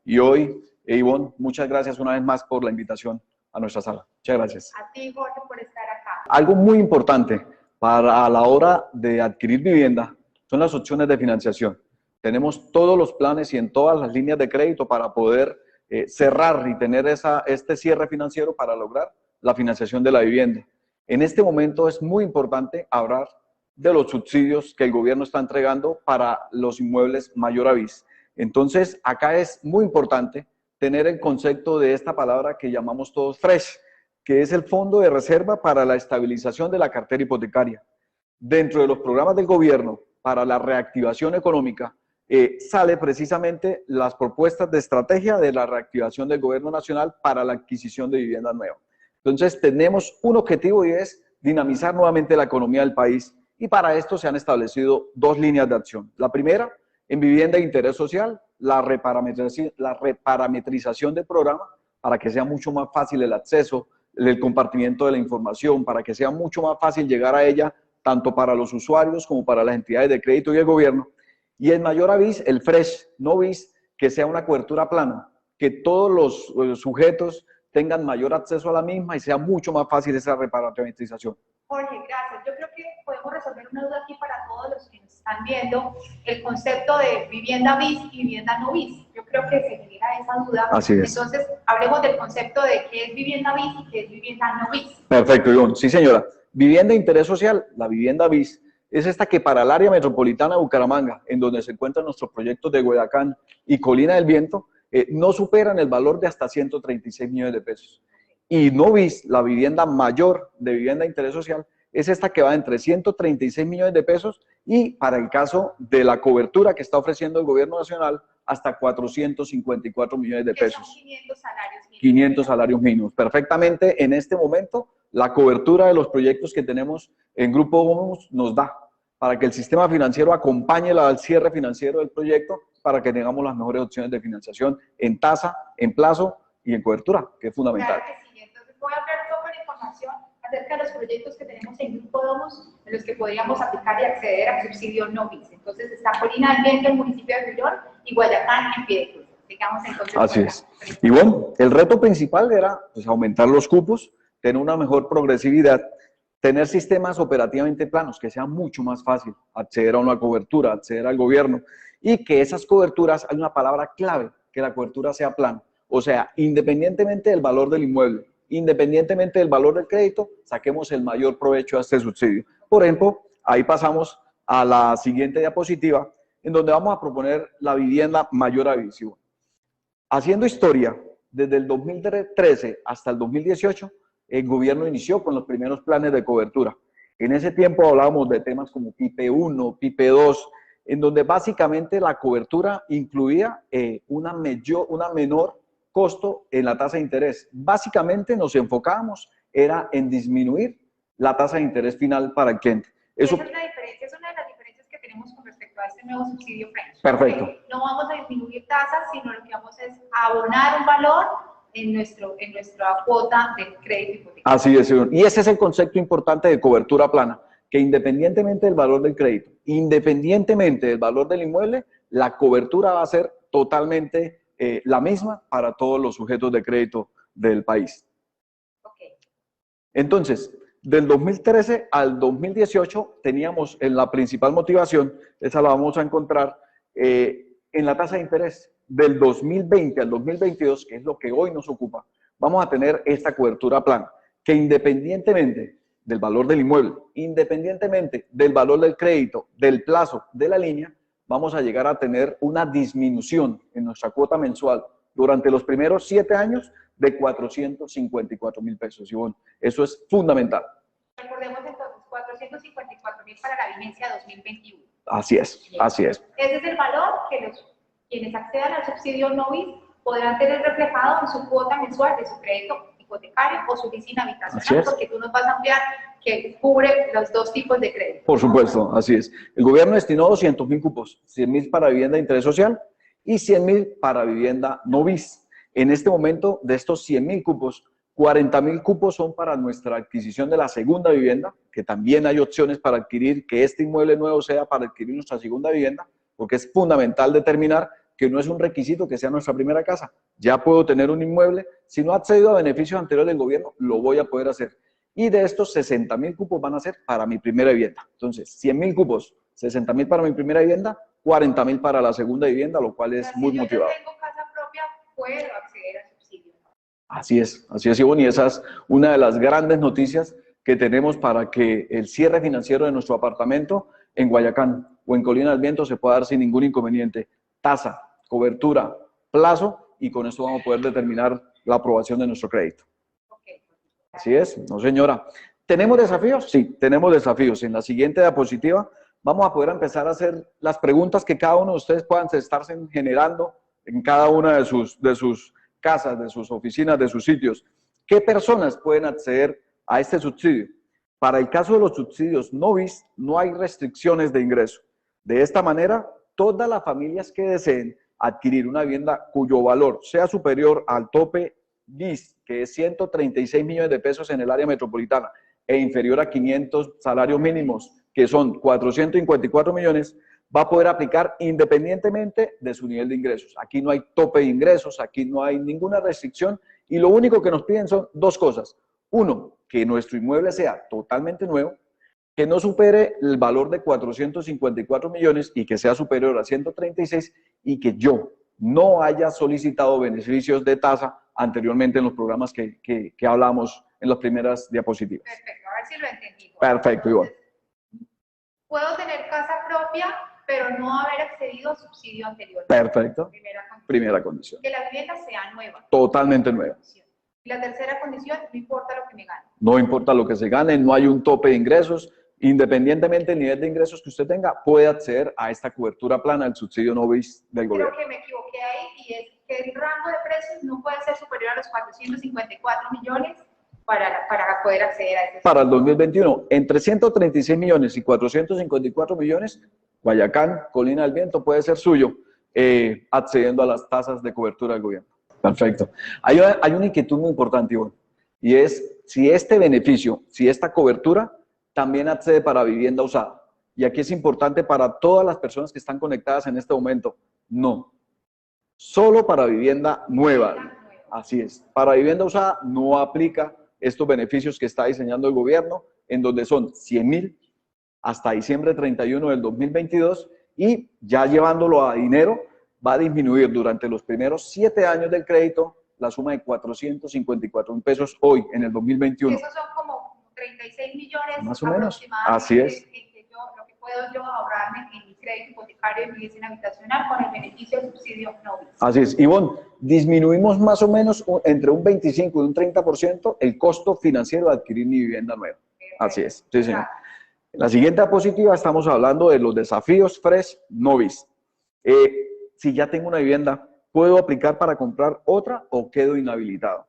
Y hoy, Ivonne, muchas gracias una vez más por la invitación a nuestra sala. Muchas gracias. A ti, Jorge, por estar acá. Algo muy importante para a la hora de adquirir vivienda son las opciones de financiación. Tenemos todos los planes y en todas las líneas de crédito para poder cerrar y tener este cierre financiero para lograr la financiación de la vivienda. En este momento es muy importante hablar de los subsidios que el gobierno está entregando para los inmuebles mayor avis. Entonces, acá es muy importante tener el concepto de esta palabra que llamamos todos FRESH, que es el Fondo de Reserva para la Estabilización de la Cartera Hipotecaria. Dentro de los programas del gobierno para la reactivación económica, sale precisamente las propuestas de estrategia de la reactivación del gobierno nacional para la adquisición de vivienda nueva. Entonces, tenemos un objetivo y es dinamizar nuevamente la economía del país y para esto se han establecido dos líneas de acción. La primera, en vivienda de interés social, la reparametrización del programa para que sea mucho más fácil el acceso, el compartimiento de la información, para que sea mucho más fácil llegar a ella, tanto para los usuarios como para las entidades de crédito y el gobierno. Y el mayor avis, el FRESH, no bis, que sea una cobertura plana, que todos los sujetos tengan mayor acceso a la misma y sea mucho más fácil esa reparametrización. Jorge, gracias. Yo creo que podemos resolver una duda aquí para todos los que nos están viendo, el concepto de vivienda bis y vivienda no bis. Yo creo que se genera esa duda. Así es. Entonces, hablemos del concepto de qué es vivienda bis y qué es vivienda no bis. Perfecto, Ivonne. Sí, señora. Vivienda de interés social, la vivienda bis, es esta que para el área metropolitana de Bucaramanga, en donde se encuentran nuestros proyectos de Guayacán y Colina del Viento, no superan el valor de hasta 136 millones de pesos. Y no bis, la vivienda mayor de vivienda de interés social, es esta que va entre 136 millones de pesos y para el caso de la cobertura que está ofreciendo el gobierno nacional, hasta 454 millones de pesos. Son 500 salarios mínimos. 500 salarios mínimos. Perfectamente, en este momento, la cobertura de los proyectos que tenemos en Grupo Homos nos da para que el sistema financiero acompañe al cierre financiero del proyecto para que tengamos las mejores opciones de financiación en tasa, en plazo y en cobertura, que es fundamental. Claro que sí. Entonces voy a hablar un poco de información acerca de los proyectos que tenemos en Grupo Domos, en los que podríamos aplicar y acceder al subsidio no bis. Entonces está Colina del Viento, el municipio de Girón, y Guayacán en Piedecruz. Digamos entonces. Así es. Y bueno, el reto principal era pues, aumentar los cupos, tener una mejor progresividad, tener sistemas operativamente planos, que sea mucho más fácil acceder a una cobertura, acceder al gobierno, y que esas coberturas, hay una palabra clave, que la cobertura sea plana. O sea, independientemente del valor del inmueble, independientemente del valor del crédito, saquemos el mayor provecho a este subsidio. Por ejemplo, ahí pasamos a la siguiente diapositiva, en donde vamos a proponer la vivienda mayor avis. Haciendo historia, desde el 2013 hasta el 2018, el gobierno inició con los primeros planes de cobertura. En ese tiempo hablábamos de temas como PIPE 1, PIPE 2, en donde básicamente la cobertura incluía una menor costo en la tasa de interés. Básicamente nos enfocábamos era en disminuir la tasa de interés final para el cliente. Eso es una diferencia, es una de las diferencias que tenemos con respecto a este nuevo subsidio FRESH. Perfecto. No vamos a disminuir tasas, sino lo que vamos es abonar un valor en nuestra cuota de crédito hipotecario. Así es, señor. Y ese es el concepto importante de cobertura plana, que independientemente del valor del crédito, independientemente del valor del inmueble, la cobertura va a ser totalmente la misma para todos los sujetos de crédito del país. Okay. Entonces, del 2013 al 2018 teníamos en la principal motivación, esa la vamos a encontrar en la tasa de interés. Del 2020 al 2022, que es lo que hoy nos ocupa, vamos a tener esta cobertura plana, que independientemente del valor del inmueble, independientemente del valor del crédito, del plazo de la línea, vamos a llegar a tener una disminución en nuestra cuota mensual durante los primeros 7 años de 454.000 pesos. Y bueno, eso es fundamental. Recordemos entonces, 454.000 para la vigencia 2021. Así es, así es. Ese es el valor que quienes accedan al subsidio no bis podrán tener reflejado en su cuota mensual de su crédito hipotecario o su leasing habitacional, porque tú nos vas a ampliar que cubre los dos tipos de crédito. Por supuesto, así es. El gobierno destinó 200.000 cupos, 100.000 para vivienda de interés social y 100.000 para vivienda no bis. En este momento, de estos 100.000 cupos, 40.000 cupos son para nuestra adquisición de la segunda vivienda, que también hay opciones para adquirir, que este inmueble nuevo sea para adquirir nuestra segunda vivienda, porque es fundamental determinar que no es un requisito que sea nuestra primera casa. Ya puedo tener un inmueble. Si no ha accedido a beneficios anteriores del gobierno, lo voy a poder hacer. Y de estos 60.000 cupos van a ser para mi primera vivienda. Entonces, 100.000 cupos, 60.000 para mi primera vivienda, 40.000 para la segunda vivienda, lo cual es muy motivador. Si yo tengo casa propia, puedo acceder a subsidio. Así es, Ivonne, y esa es una de las grandes noticias que tenemos para que el cierre financiero de nuestro apartamento en Guayacán o en Colina del Viento se pueda dar sin ningún inconveniente. Tasa, cobertura, plazo, y con esto vamos a poder determinar la aprobación de nuestro crédito. Así es, no señora. ¿Tenemos desafíos? Sí, tenemos desafíos. En la siguiente diapositiva vamos a poder empezar a hacer las preguntas que cada uno de ustedes puedan estarse generando en cada una de sus casas, de sus oficinas, de sus sitios. ¿Qué personas pueden acceder a este subsidio? Para el caso de los subsidios NOVIS, no hay restricciones de ingreso. De esta manera, todas las familias que deseen adquirir una vivienda cuyo valor sea superior al tope BIS, que es 136 millones de pesos en el área metropolitana, e inferior a 500 salarios mínimos, que son 454 millones, va a poder aplicar independientemente de su nivel de ingresos. Aquí no hay tope de ingresos, aquí no hay ninguna restricción, y lo único que nos piden son dos cosas. Uno, que nuestro inmueble sea totalmente nuevo, que no supere el valor de 454 millones y que sea superior a 136, y que yo no haya solicitado beneficios de tasa anteriormente en los programas que hablamos en las primeras diapositivas. Perfecto, a ver si lo entendí. Perfecto, Ivonne. Puedo tener casa propia, pero no haber accedido a subsidio anterior. Perfecto. Primera condición. Que la vivienda sea nueva. Totalmente nueva. Y la tercera condición, no importa lo que me gane. No importa lo que se gane, no hay un tope de ingresos. Independientemente del nivel de ingresos que usted tenga, puede acceder a esta cobertura plana del subsidio NOVIS del gobierno. Creo que me equivoqué ahí, y es que el rango de precios no puede ser superior a los 454 millones para poder acceder a este. Para el 2021, entre 136 millones y 454 millones, Guayacán, Colina del Viento puede ser suyo, accediendo a las tasas de cobertura del gobierno. Perfecto. Hay una inquietud muy importante, Ivonne, y es si este beneficio, si esta cobertura también accede para vivienda usada. Y aquí es importante para todas las personas que están conectadas en este momento. No. Solo para vivienda nueva. Así es. Para vivienda usada no aplica estos beneficios que está diseñando el gobierno, en donde son 100.000 hasta diciembre 31 del 2022, y ya llevándolo a dinero, va a disminuir durante los primeros 7 años del crédito la suma de 454.000 pesos hoy, en el 2021. Esos son como 36 millones más o menos. Así es. Lo que puedo yo ahorrarme en mi crédito hipotecario y mi licencia habitacional con el beneficio del subsidio NOVIS. Así es. Ivonne, disminuimos más o menos entre un 25 y un 30% el costo financiero de adquirir mi vivienda nueva. Así es. Sí, señor. En la siguiente diapositiva estamos hablando de los desafíos FRESH NOVIS. Si ya tengo una vivienda, ¿puedo aplicar para comprar otra o quedo inhabilitado?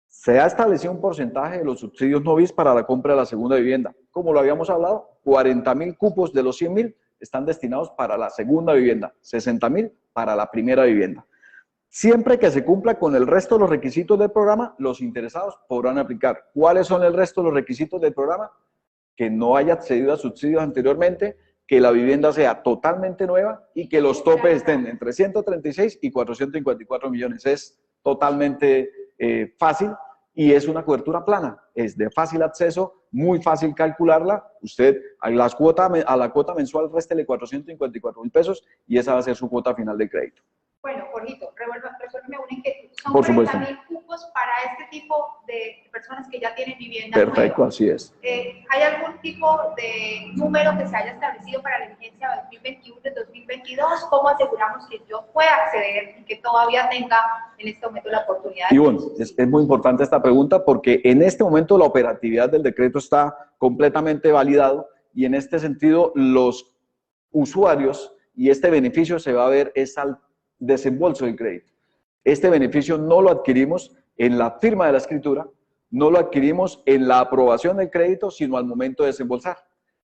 Se ha establecido un porcentaje de los subsidios NOVIS para la compra de la segunda vivienda. Como lo habíamos hablado, 40.000 cupos de los 100.000 están destinados para la segunda vivienda, 60.000 para la primera vivienda. Siempre que se cumpla con el resto de los requisitos del programa, los interesados podrán aplicar. ¿Cuáles son el resto de los requisitos del programa? Que no haya accedido a subsidios anteriormente, que la vivienda sea totalmente nueva y que los topes estén entre 136 y 454 millones. Es totalmente fácil y es una cobertura plana. Es de fácil acceso, muy fácil calcularla. Usted a la cuota mensual réstele 454.000 pesos y esa va a ser su cuota final de crédito. Bueno, Jorgito, resuélveme una inquietud. Son Por supuesto. 40.000 cupos para este tipo de personas que ya tienen vivienda Perfecto, nueva. así es. ¿Hay algún tipo de número que se haya establecido para la vigencia de 2021 y 2022? ¿Cómo aseguramos que yo pueda acceder y que todavía tenga en este momento la oportunidad? Y bueno, es muy importante esta pregunta porque en este momento la operatividad del decreto está completamente validado y en este sentido los usuarios y este beneficio se va a ver es al desembolso del crédito. Este beneficio no lo adquirimos en la firma de la escritura, no lo adquirimos en la aprobación del crédito, sino al momento de desembolsar.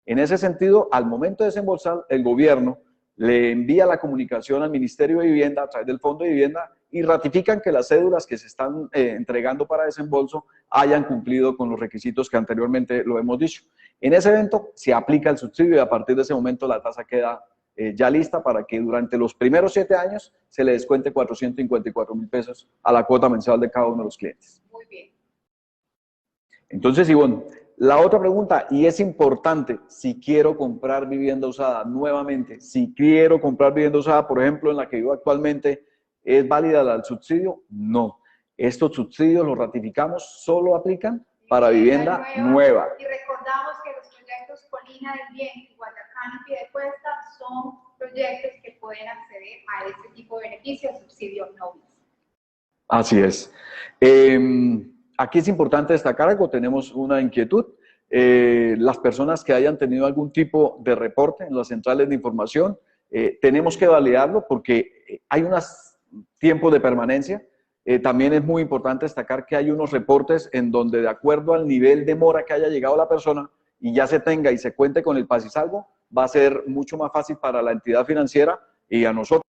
En ese sentido, al momento de desembolsar, el gobierno le envía la comunicación al Ministerio de Vivienda a través del Fondo de Vivienda y ratifican que las cédulas que se están entregando para desembolso hayan cumplido con los requisitos que anteriormente lo hemos dicho. En ese evento se aplica el subsidio y a partir de ese momento la tasa queda ya lista para que durante los primeros 7 años se le descuente 454.000 pesos a la cuota mensual de cada uno de los clientes. Muy bien. Entonces, Ivonne, la otra pregunta, y es importante, si quiero comprar vivienda usada, nuevamente, si quiero comprar vivienda usada, por ejemplo, en la que vivo actualmente, ¿es válida el subsidio? No. Estos subsidios los ratificamos, solo aplican para vivienda nueva. Y recordamos que los proyectos Colina del Viento, Guayacán y Piedecuesta son proyectos que pueden acceder a este tipo de beneficios, subsidio NOVIS. Así es. Aquí es importante destacar algo, tenemos una inquietud. Las personas que hayan tenido algún tipo de reporte en las centrales de información, tenemos que validarlo porque hay unos tiempos de permanencia. También es muy importante destacar que hay unos reportes en donde, de acuerdo al nivel de mora que haya llegado la persona y ya se tenga y se cuente con el paz y salvo, va a ser mucho más fácil para la entidad financiera y a nosotros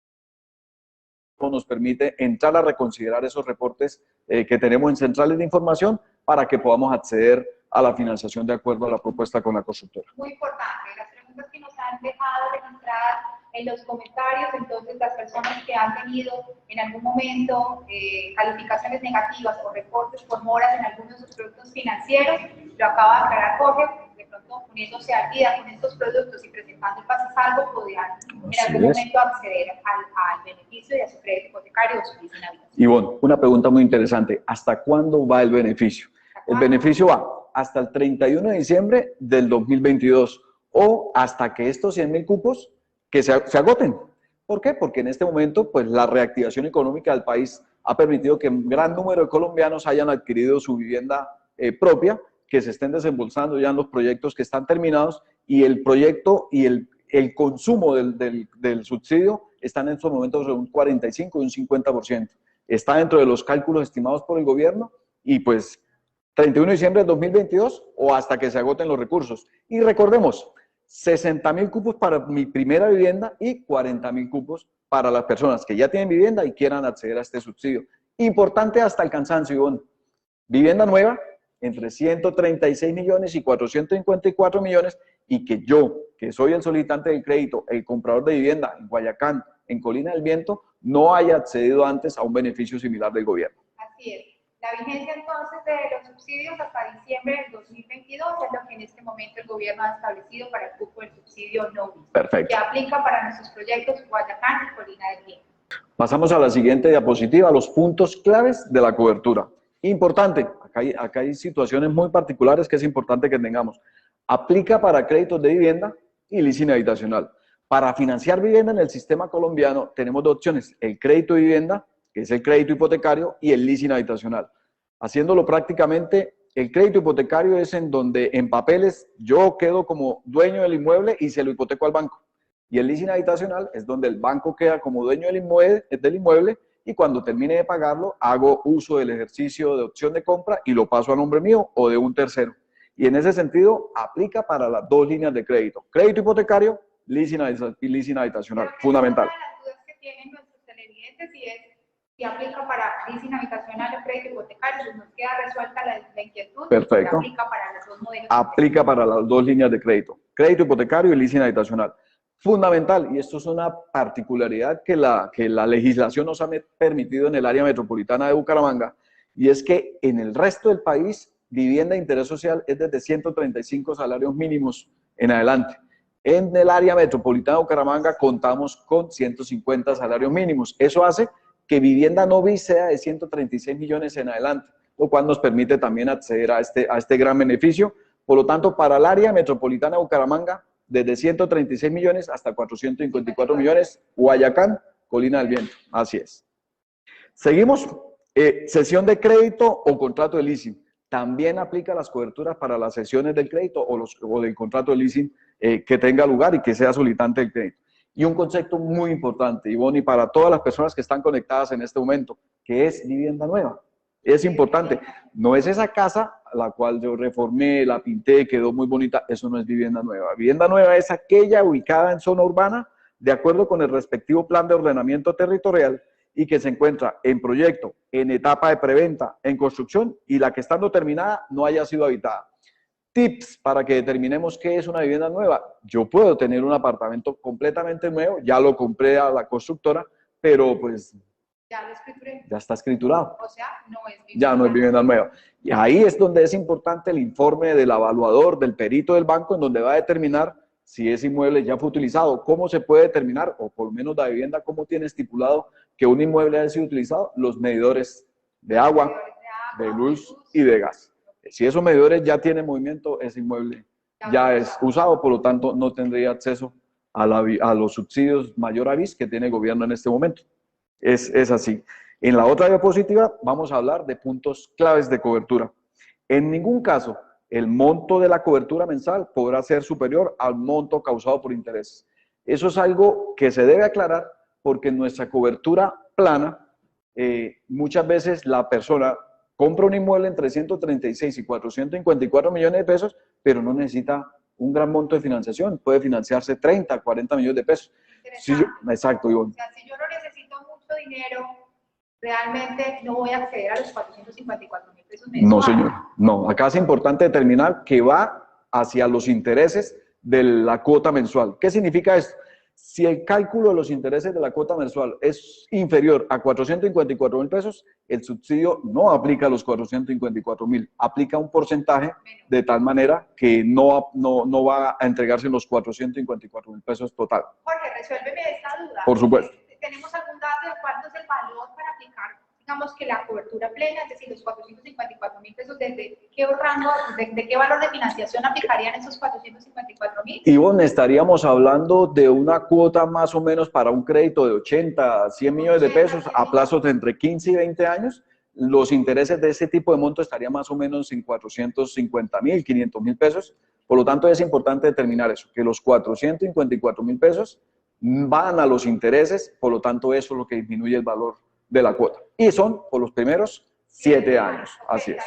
nos permite entrar a reconsiderar esos reportes que tenemos en centrales de información para que podamos acceder a la financiación de acuerdo a la propuesta con la constructora. Muy importante, las preguntas que nos han dejado registradas en los comentarios, entonces las personas que han tenido en algún momento calificaciones negativas o reportes por moras en algunos de sus productos financieros, lo acaba de aclarar Jorge, de pronto poniéndose al día con estos productos y presentando el pase salvo, podrían en algún momento acceder al beneficio y a su crédito hipotecario o su leasing habitacional. Ivonne, una pregunta muy interesante, ¿hasta cuándo va el beneficio? El beneficio va hasta el 31 de diciembre del 2022 o hasta que estos 100.000 cupos que se agoten. ¿Por qué? Porque en este momento, pues, la reactivación económica del país ha permitido que un gran número de colombianos hayan adquirido su vivienda propia, que se estén desembolsando ya en los proyectos que están terminados y el proyecto y el consumo del subsidio están en estos momentos de un 45 y un 50%. Está dentro de los cálculos estimados por el gobierno y pues 31 de diciembre del 2022 o hasta que se agoten los recursos. Y recordemos, 60.000 cupos para mi primera vivienda y 40.000 cupos para las personas que ya tienen vivienda y quieran acceder a este subsidio. Importante hasta el cansancio, Ivonne. Vivienda nueva, entre 136 millones y 454 millones, y que yo, que soy el solicitante del crédito, el comprador de vivienda en Guayacán, en Colina del Viento, no haya accedido antes a un beneficio similar del gobierno. Así es. La vigencia entonces de los subsidios hasta diciembre del 2022 es lo que en este momento el gobierno ha establecido para el cupo del subsidio NOVIS. Perfecto. Que aplica para nuestros proyectos Guayacán y Colina del Viento. Pasamos a la siguiente diapositiva, los puntos claves de la cobertura. Importante, acá hay situaciones muy particulares que es importante que tengamos. Aplica para créditos de vivienda y leasing habitacional. Para financiar vivienda en el sistema colombiano tenemos dos opciones, el crédito de vivienda, que es el crédito hipotecario, y el leasing habitacional. Haciéndolo prácticamente, el crédito hipotecario es en donde en papeles yo quedo como dueño del inmueble y se lo hipoteco al banco. Y el leasing habitacional es donde el banco queda como dueño del inmueble y cuando termine de pagarlo hago uso del ejercicio de opción de compra y lo paso a nombre mío o de un tercero. Y en ese sentido aplica para las dos líneas de crédito. Crédito hipotecario, leasing habitacional, fundamental. Una de las dudas que tienen nuestros televidentes y es si aplica para leasing habitacional o crédito hipotecario, pues nos queda resuelta la inquietud. Perfecto. Aplica para los dos modelos. Aplica para las dos líneas de crédito, crédito hipotecario y leasing habitacional. Fundamental, y esto es una particularidad que la legislación nos ha permitido en el área metropolitana de Bucaramanga, y es que en el resto del país, vivienda de interés social es desde 135 salarios mínimos en adelante. En el área metropolitana de Bucaramanga contamos con 150 salarios mínimos. Eso hace que vivienda NOVIS sea de 136 millones en adelante, lo cual nos permite también acceder a este gran beneficio. Por lo tanto, para el área metropolitana de Bucaramanga, desde 136 millones hasta 454 millones, Guayacán, Colina del Viento. Así es. Seguimos, cesión de crédito o contrato de leasing. También aplica las coberturas para las sesiones del crédito o del contrato de leasing que tenga lugar y que sea solicitante del crédito. Y un concepto muy importante, Ivonne, y para todas las personas que están conectadas en este momento, que es vivienda nueva. Es importante. No es esa casa la cual yo reformé, la pinté, quedó muy bonita. Eso no es vivienda nueva. Vivienda nueva es aquella ubicada en zona urbana de acuerdo con el respectivo plan de ordenamiento territorial y que se encuentra en proyecto, en etapa de preventa, en construcción y la que estando terminada no haya sido habitada. tips para que determinemos qué es una vivienda nueva. Yo puedo tener un apartamento completamente nuevo, ya lo compré a la constructora, pero pues Ya lo escrituré. ya está escriturado. O sea, no es vivienda. Ya no es vivienda nueva. Y ahí es donde es importante el informe del evaluador, del perito del banco, en donde va a determinar si ese inmueble ya fue utilizado. ¿Cómo se puede determinar, o por lo menos la vivienda, cómo tiene estipulado que un inmueble haya sido utilizado? Los medidores de agua, de luz y de gas. Si esos medidores ya tienen movimiento, ese inmueble ya es usado, por lo tanto no tendría acceso a los subsidios mayor avis que tiene el gobierno en este momento. Es así. En la otra diapositiva vamos a hablar de puntos claves de cobertura. En ningún caso el monto de la cobertura mensal podrá ser superior al monto causado por intereses. Eso es algo que se debe aclarar porque en nuestra cobertura plana muchas veces la persona compra un inmueble entre 136 y 454 millones de pesos, pero no necesita un gran monto de financiación, puede financiarse 30, 40 millones de pesos. Exacto, Ivonne. O sea, si yo no necesito mucho dinero, realmente no voy a acceder a los 454.000 pesos mensuales. No, señor. No, acá es importante determinar que va hacia los intereses de la cuota mensual. ¿Qué significa esto? Si el cálculo de los intereses de la cuota mensual es inferior a 454.000 pesos, el subsidio no aplica a los 454.000, aplica un porcentaje de tal manera que no va a entregarse los 454.000 pesos total. Jorge, resuélveme esta duda. Por supuesto. ¿Tenemos algún dato de cuánto es el valor para aplicar, digamos, que la cobertura plena, es decir, los 454.000 pesos, desde qué rango, de qué valor de financiación aplicarían esos 454.000? Ivonne, estaríamos hablando de una cuota más o menos para un crédito de 80 a 100 millones de pesos a plazos de entre 15 y 20 años. Los intereses de ese tipo de monto estarían más o menos en 450.000, 500.000 pesos. Por lo tanto, es importante determinar eso, que los 454.000 pesos van a los intereses, por lo tanto, eso es lo que disminuye el valor de la cuota. Y son por los primeros 7 años. Así es.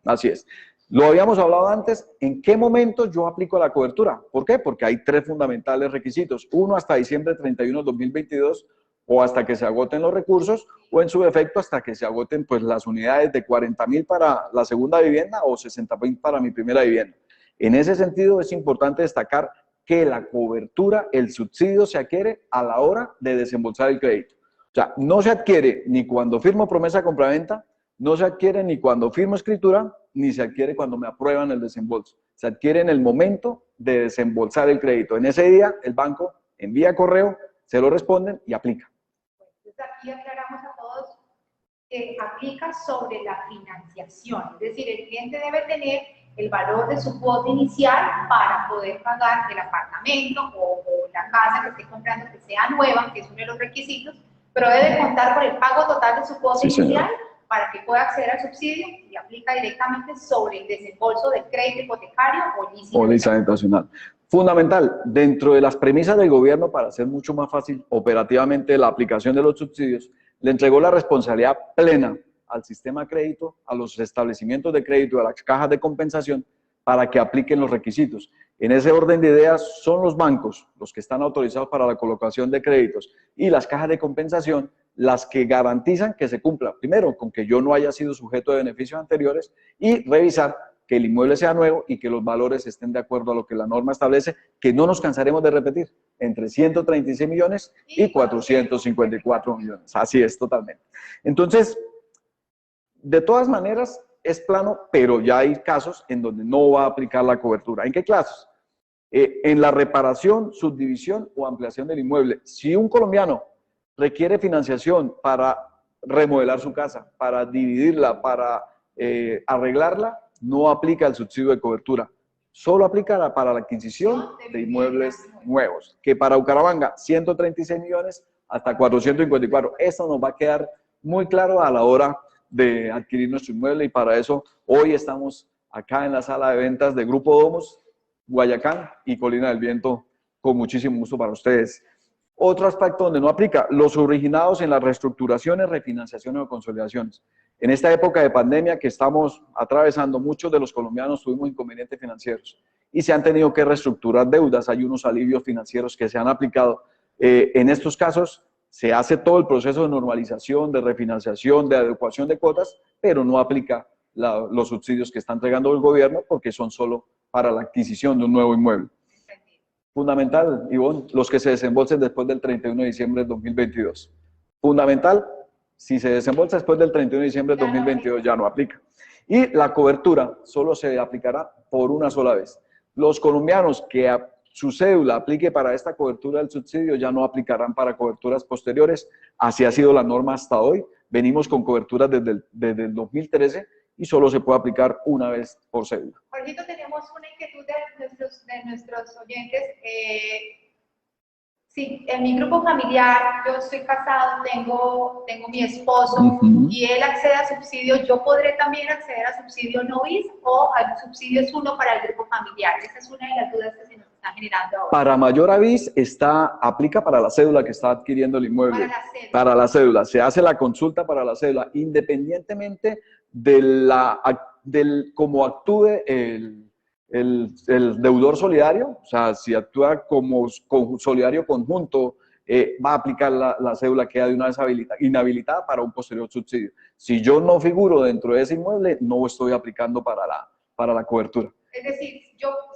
Así es. Lo habíamos hablado antes, ¿en qué momento yo aplico la cobertura? ¿Por qué? Porque hay 3 fundamentales requisitos. Uno, hasta diciembre 31 de 2022, o hasta que se agoten los recursos, o en su defecto hasta que se agoten pues, las unidades de 40.000 para la segunda vivienda o 60.000 para mi primera vivienda. En ese sentido, es importante destacar que la cobertura, el subsidio se adquiere a la hora de desembolsar el crédito. O sea, no se adquiere ni cuando firmo promesa de compraventa, no se adquiere ni cuando firmo escritura, ni se adquiere cuando me aprueban el desembolso. Se adquiere en el momento de desembolsar el crédito. En ese día, el banco envía correo, se lo responden y aplica. Entonces, aquí aclaramos a todos que aplica sobre la financiación. Es decir, el cliente debe tener el valor de su cuota inicial para poder pagar el apartamento o la casa que esté comprando que sea nueva, que es uno de los requisitos, pero debe contar con el pago total de su cuota inicial para que pueda acceder al subsidio y aplica directamente sobre el desembolso del crédito hipotecario o leasing habitacional. Fundamental, dentro de las premisas del gobierno para hacer mucho más fácil operativamente la aplicación de los subsidios, le entregó la responsabilidad plena al sistema de crédito, a los establecimientos de crédito, a las cajas de compensación, para que apliquen los requisitos. En ese orden de ideas son los bancos, los que están autorizados para la colocación de créditos, y las cajas de compensación, las que garantizan que se cumpla, primero, con que yo no haya sido sujeto de beneficios anteriores, y revisar que el inmueble sea nuevo y que los valores estén de acuerdo a lo que la norma establece, que no nos cansaremos de repetir, entre 136 millones y 454 millones. Así es, totalmente. Entonces, de todas maneras, es plano, pero ya hay casos en donde no va a aplicar la cobertura. ¿En qué casos? En la reparación, subdivisión o ampliación del inmueble. Si un colombiano requiere financiación para remodelar su casa, para dividirla, para arreglarla, no aplica el subsidio de cobertura. Solo aplica para la adquisición de inmuebles nuevos, que para Bucaramanga, 136 millones hasta 454. Eso nos va a quedar muy claro a la hora de adquirir nuestro inmueble, y para eso hoy estamos acá en la sala de ventas de Grupo Domos, Guayacán y Colina del Viento, con muchísimo gusto para ustedes. Otro aspecto donde no aplica, los originados en las reestructuraciones, refinanciaciones o consolidaciones. En esta época de pandemia que estamos atravesando, muchos de los colombianos tuvimos inconvenientes financieros y se han tenido que reestructurar deudas. Hay unos alivios financieros que se han aplicado. En estos casos se hace todo el proceso de normalización, de refinanciación, de adecuación de cuotas, pero no aplica los subsidios que está entregando el gobierno, porque son solo para la adquisición de un nuevo inmueble. Fundamental, Ivonne, los que se desembolsen después del 31 de diciembre del 2022. Fundamental, si se desembolsa después del 31 de diciembre del 2022 ya no aplica. Y la cobertura solo se aplicará por una sola vez. Los colombianos que su cédula aplique para esta cobertura del subsidio ya no aplicarán para coberturas posteriores. Así ha sido la norma hasta hoy. Venimos con coberturas desde el 2013 y solo se puede aplicar una vez por cédula. Jorgito, tenemos una inquietud de nuestros oyentes. Sí, en mi grupo familiar, yo estoy casado, tengo mi esposo y él accede a subsidio. ¿Yo podré también acceder a subsidio novis o al subsidio es uno para el grupo familiar? Esa es una de las dudas que se nos está generando ahora. Para mayor avis aplica para la cédula que está adquiriendo el inmueble. Para la cédula. Para la cédula. Se hace la consulta para la cédula, independientemente del cómo actúe el deudor solidario. O sea, si actúa como solidario conjunto, va a aplicar la cédula, queda de una vez inhabilitada para un posterior subsidio. Si yo no figuro dentro de ese inmueble, no estoy aplicando para la cobertura. Es decir,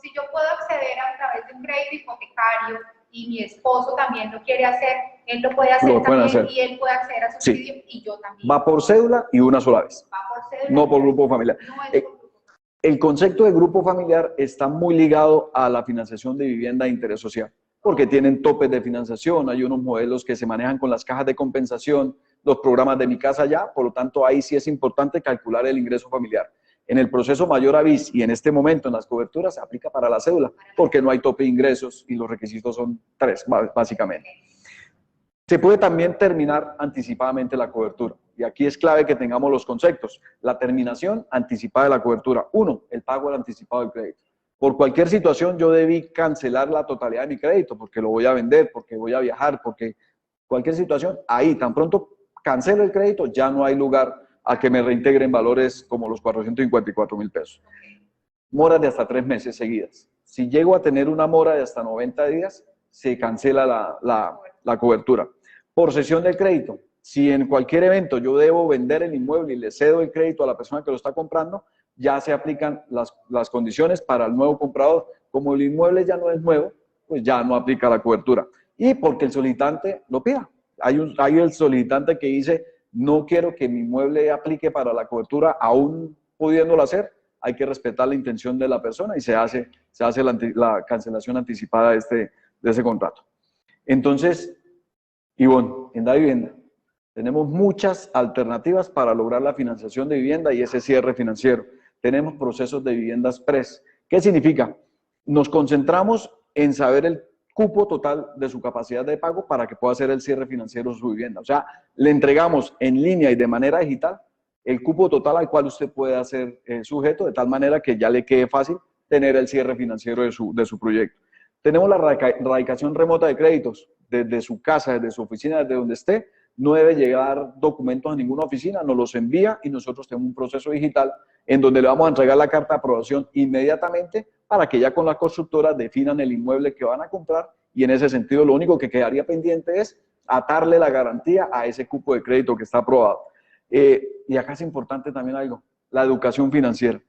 si yo puedo acceder a través de un crédito hipotecario y mi esposo también lo quiere hacer, él lo puede hacer también y él puede acceder a subsidio y yo también. Va por cédula y una sola vez. Va por cédula. No por grupo familiar. No es por grupo familiar. El concepto de grupo familiar está muy ligado a la financiación de vivienda de interés social, porque tienen topes de financiación, hay unos modelos que se manejan con las cajas de compensación, los programas de Mi Casa Ya, por lo tanto ahí sí es importante calcular el ingreso familiar. En el proceso mayor avis y en este momento en las coberturas se aplica para la cédula, porque no hay tope de ingresos y los requisitos son 3, básicamente. Se puede también terminar anticipadamente la cobertura. Y aquí es clave que tengamos los conceptos. La terminación anticipada de la cobertura. 1, el pago del anticipado del crédito. Por cualquier situación yo debí cancelar la totalidad de mi crédito, porque lo voy a vender, porque voy a viajar, porque cualquier situación, ahí tan pronto cancelo el crédito, ya no hay lugar a que me reintegren valores como los 454.000 pesos. Moras de hasta 3 meses seguidas. Si llego a tener una mora de hasta 90 días, se cancela la cobertura. Por cesión del crédito, si en cualquier evento yo debo vender el inmueble y le cedo el crédito a la persona que lo está comprando, ya se aplican las condiciones para el nuevo comprador. Como el inmueble ya no es nuevo, pues ya no aplica la cobertura. Y porque el solicitante lo pida. Hay el solicitante que dice, no quiero que mi inmueble aplique para la cobertura, aún pudiéndolo hacer, hay que respetar la intención de la persona y se hace la cancelación anticipada de ese contrato. Entonces, Ivonne, en Da Vivienda, tenemos muchas alternativas para lograr la financiación de vivienda y ese cierre financiero. Tenemos procesos de viviendas PRES. ¿Qué significa? Nos concentramos en saber el cupo total de su capacidad de pago para que pueda hacer el cierre financiero de su vivienda. O sea, le entregamos en línea y de manera digital el cupo total al cual usted puede hacer sujeto, de tal manera que ya le quede fácil tener el cierre financiero de su proyecto. Tenemos la radicación remota de créditos desde su casa, desde su oficina, desde donde esté. No debe llegar documentos a ninguna oficina, nos los envía y nosotros tenemos un proceso digital en donde le vamos a entregar la carta de aprobación inmediatamente para que ya con la constructora definan el inmueble que van a comprar y en ese sentido lo único que quedaría pendiente es atarle la garantía a ese cupo de crédito que está aprobado. Y acá es importante también algo, la educación financiera.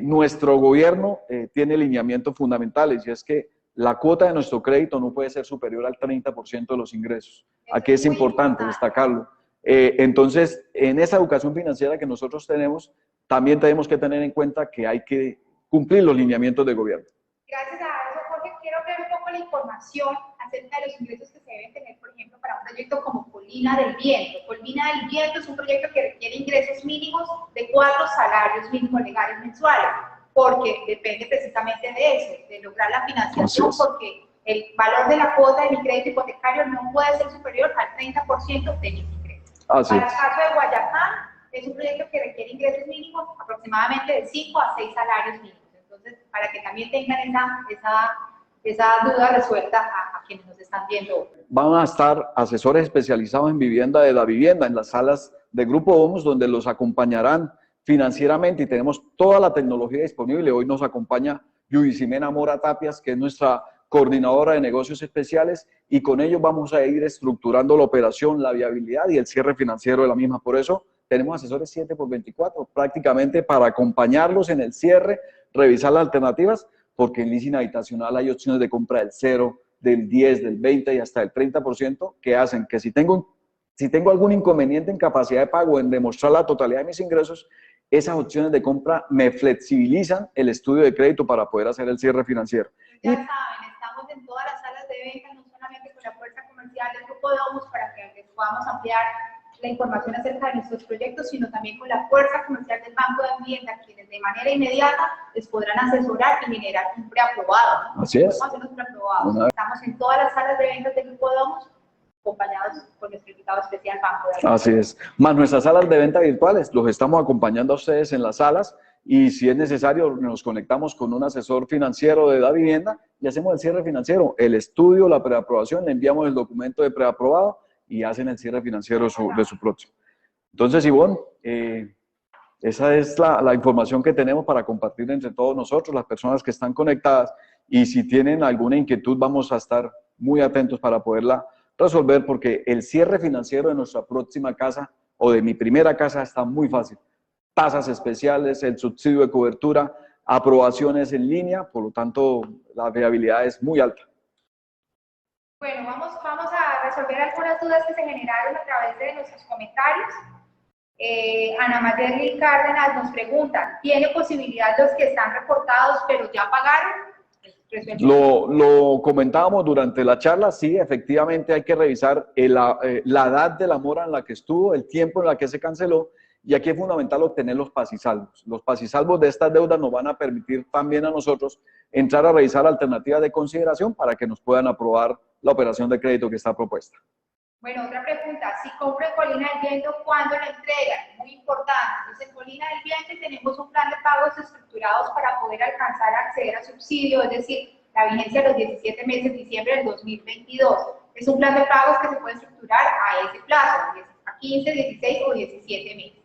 Nuestro gobierno tiene lineamientos fundamentales y es que la cuota de nuestro crédito no puede ser superior al 30% de los ingresos. Aquí es importante destacarlo. Entonces, en esa educación financiera que nosotros tenemos, también tenemos que tener en cuenta que hay que cumplir los lineamientos del gobierno. Gracias a eso, Jorge, quiero ver un poco la información acerca de los ingresos que se deben tener, por ejemplo, para un proyecto como Colina del Viento. Colina del Viento es un proyecto que requiere ingresos mínimos de 4 salarios mínimos legales mensuales, porque depende precisamente de eso, de lograr la financiación, porque el valor de la cuota de mi crédito hipotecario no puede ser superior al 30% de mis ingresos. Para el caso de Guayacán, es un proyecto que requiere ingresos mínimos aproximadamente de 5 a 6 salarios mínimos. Entonces, para que también tengan esa duda resuelta a quienes nos están viendo. Van a estar asesores especializados en vivienda de Da Vivienda, en las salas de Grupo Domus, donde los acompañarán financieramente y tenemos toda la tecnología disponible. Hoy nos acompaña Yudisimena Mora Tapias, que es nuestra coordinadora de negocios especiales, y con ellos vamos a ir estructurando la operación, la viabilidad y el cierre financiero de la misma. Por eso tenemos asesores 7x24, prácticamente para acompañarlos en el cierre, revisar las alternativas, porque en leasing habitacional hay opciones de compra del 0, del 10, del 20 y hasta el 30%, que hacen que si tengo algún inconveniente en capacidad de pago, en demostrar la totalidad de mis ingresos, esas opciones de compra me flexibilizan el estudio de crédito para poder hacer el cierre financiero. Ya saben, estamos en todas las salas de venta, no solamente con la fuerza comercial del Grupo Domus, para que les podamos ampliar la información acerca de nuestros proyectos, sino también con la fuerza comercial del Banco de Vivienda, quienes de manera inmediata les podrán asesorar y generar un preaprobado, ¿no? Así es. Podemos hacer los preaprobados. Estamos en todas las salas de ventas del Grupo Domus, acompañados por nuestro invitado especial Banco de Vivienda. Así es. Más nuestras salas de venta virtuales, los estamos acompañando a ustedes en las salas y si es necesario nos conectamos con un asesor financiero de Da Vivienda y hacemos el cierre financiero, el estudio, la preaprobación, le enviamos el documento de preaprobado y hacen el cierre financiero de su próximo. Entonces, Ivonne, esa es la información que tenemos para compartir entre todos nosotros, las personas que están conectadas, y si tienen alguna inquietud vamos a estar muy atentos para poderla resolver, porque el cierre financiero de nuestra próxima casa o de mi primera casa está muy fácil. Tasas especiales, el subsidio de cobertura, aprobaciones en línea, por lo tanto la viabilidad es muy alta. Bueno, vamos a resolver algunas dudas que se generaron a través de nuestros comentarios. Ana Mayerly Cárdenas nos pregunta, ¿tiene posibilidad los que están reportados pero ya pagaron? Lo comentábamos durante la charla, sí, efectivamente hay que revisar la edad de la mora en la que estuvo, el tiempo en la que se canceló, y aquí es fundamental obtener los pasisalvos. Los pasisalvos de estas deudas nos van a permitir también a nosotros entrar a revisar alternativas de consideración para que nos puedan aprobar la operación de crédito que está propuesta. Bueno, otra pregunta, si compro en Colina del Viento, ¿cuándo la entregan? Muy importante. Entonces, en Colina del Viento tenemos un plan de pagos estructurados para poder alcanzar a acceder a subsidio, es decir, la vigencia de los 17 meses de diciembre del 2022. Es un plan de pagos que se puede estructurar a ese plazo, a 15, 16 o 17 meses.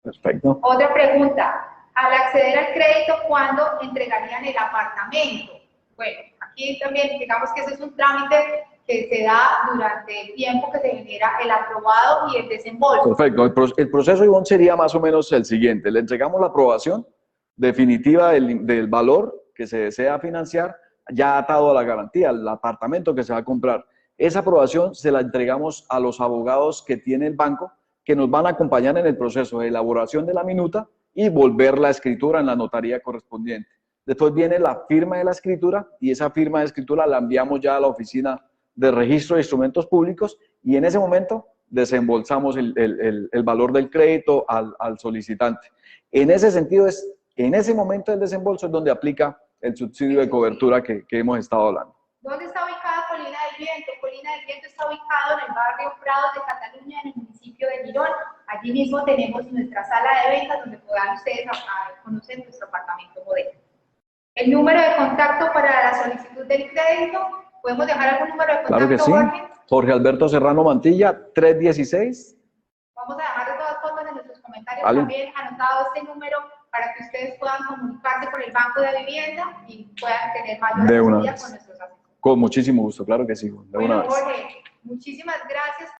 Perfecto. Otra pregunta, al acceder al crédito, ¿cuándo entregarían el apartamento? Bueno, aquí también digamos que ese es un trámite que se da durante el tiempo que se genera el aprobado y el desembolso. Perfecto. El proceso, Ivonne, sería más o menos el siguiente. Le entregamos la aprobación definitiva del valor que se desea financiar, ya atado a la garantía, el apartamento que se va a comprar. Esa aprobación se la entregamos a los abogados que tiene el banco, que nos van a acompañar en el proceso de elaboración de la minuta y volver la escritura en la notaría correspondiente. Después viene la firma de la escritura y esa firma de escritura la enviamos ya a la oficina de registro de instrumentos públicos y en ese momento desembolsamos el valor del crédito al solicitante. En ese sentido, en ese momento del desembolso es donde aplica el subsidio de cobertura que hemos estado hablando. ¿Dónde está ubicada Colina del Viento? Colina del Viento está ubicado en el barrio Prados de Cataluña, en el municipio de Girón. Allí mismo tenemos nuestra sala de ventas donde puedan ustedes conocer nuestro apartamento modelo. El número de contacto para la solicitud del crédito, ¿podemos dejar algún número de contacto? Claro que sí. Jorge? Jorge Alberto Serrano Mantilla, 316. Vamos a dejar de todas formas en nuestros comentarios Vale. también anotado este número para que ustedes puedan comunicarse con el Banco de Vivienda y puedan tener mayor asesoría con nuestros asesores. Con muchísimo gusto, claro que sí. De Bueno, una vez. Jorge, muchísimas gracias